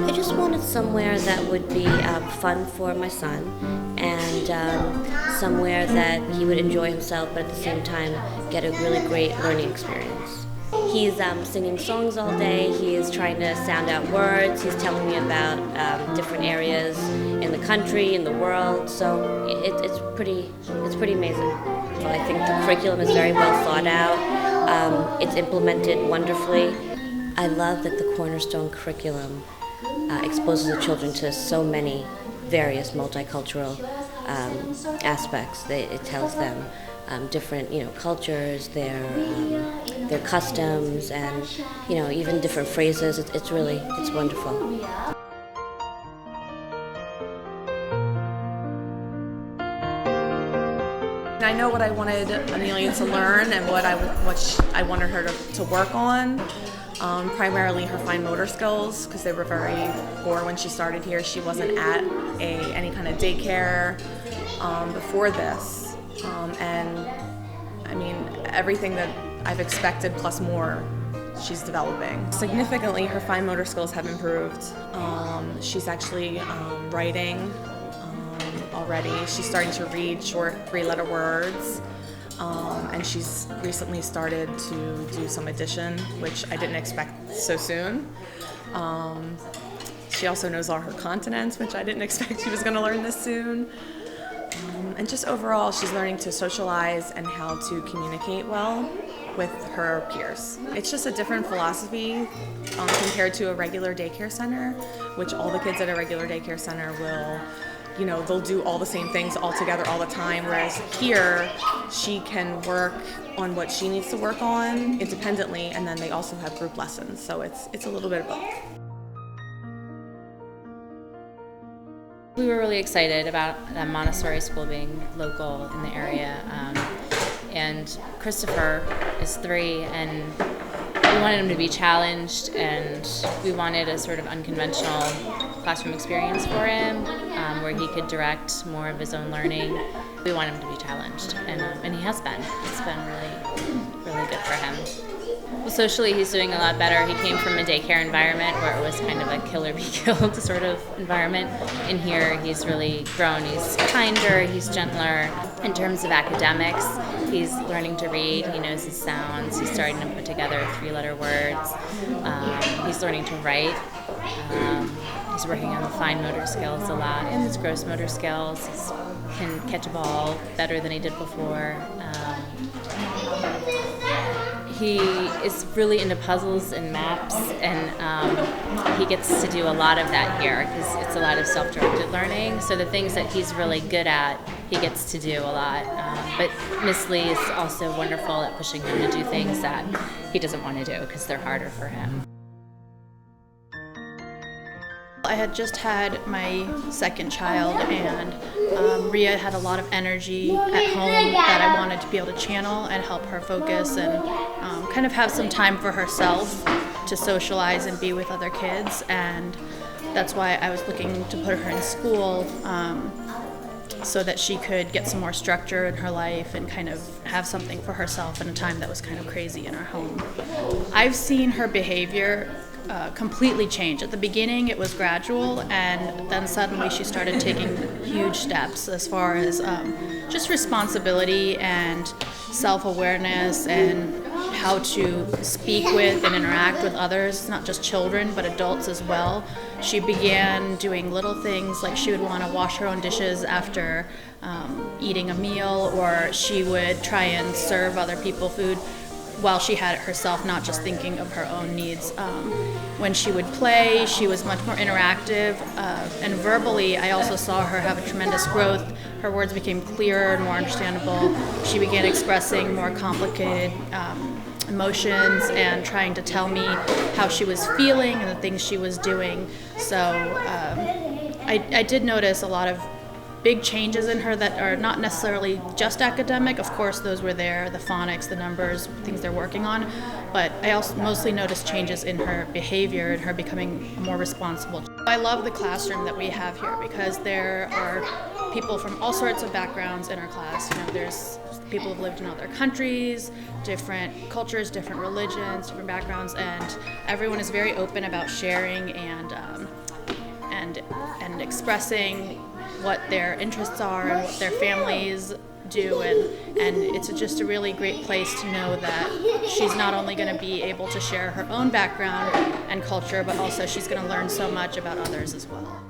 I just wanted somewhere that would be fun for my son, and somewhere that he would enjoy himself, but at the same time get a really great learning experience. He's singing songs all day. He is trying to sound out words. He's telling me about different areas in the country, in the world. So it's pretty amazing. So I think the curriculum is very well thought out. It's implemented wonderfully. I love that the Cornerstone curriculum exposes the children to so many various multicultural aspects. It tells them different, cultures, their customs, and even different phrases. It's wonderful. I know what I wanted Amelia to learn and what I wanted her to work on. Primarily her fine motor skills, because they were very poor when she started here. She wasn't at any kind of daycare before this, and I mean everything that I've expected plus more she's developing. Significantly, her fine motor skills have improved. She's actually writing already. She's starting to read short 3-letter words. And she's recently started to do some addition, which I didn't expect so soon. She also knows all her continents, which I didn't expect she was going to learn this soon. And just overall, she's learning to socialize and how to communicate well with her peers. It's just a different philosophy compared to a regular daycare center, which all the kids at a regular daycare center will they'll do all the same things all together all the time, whereas here she can work on what she needs to work on independently, and then they also have group lessons, so it's a little bit of both. We were really excited about the Montessori school being local in the area, and Christopher is 3, and we wanted him to be challenged, and we wanted a sort of unconventional classroom experience for him, where he could direct more of his own learning. We want him to be challenged, and he has been. It's been really good for him. Well, socially, he's doing a lot better. He came from a daycare environment where it was kind of a kill or be killed sort of environment. In here, he's really grown. He's kinder, he's gentler. In terms of academics, he's learning to read. He knows his sounds. He's starting to put together 3-letter words. He's learning to write. He's working on the fine motor skills a lot, and his gross motor skills. He can catch a ball better than he did before. He is really into puzzles and maps, and he gets to do a lot of that here because it's a lot of self-directed learning. So the things that he's really good at, he gets to do a lot. But Miss Lee is also wonderful at pushing him to do things that he doesn't want to do because they're harder for him. I had just had my second child, and Rhea had a lot of energy at home that I wanted to be able to channel and help her focus and kind of have some time for herself to socialize and be with other kids. And that's why I was looking to put her in school so that she could get some more structure in her life and kind of have something for herself in a time that was kind of crazy in our home. I've seen her behavior completely change. At the beginning it was gradual, and then suddenly she started taking huge steps as far as just responsibility and self-awareness and how to speak with and interact with others, not just children but adults as well. She began doing little things like she would want to wash her own dishes after eating a meal, or she would try and serve other people food while she had it herself, not just thinking of her own needs. When she would play, she was much more interactive, and verbally I also saw her have a tremendous growth. Her words became clearer and more understandable. She began expressing more complicated emotions and trying to tell me how she was feeling and the things she was doing. So I did notice a lot of big changes in her that are not necessarily just academic. Of course, those were there, the phonics, the numbers, things they're working on. But I also mostly noticed changes in her behavior and her becoming more responsible. I love the classroom that we have here because there are people from all sorts of backgrounds in our class. There's people who've lived in other countries, different cultures, different religions, different backgrounds, and everyone is very open about sharing and and expressing what their interests are and what their families do, and it's just a really great place to know that she's not only going to be able to share her own background and culture, but also she's going to learn so much about others as well.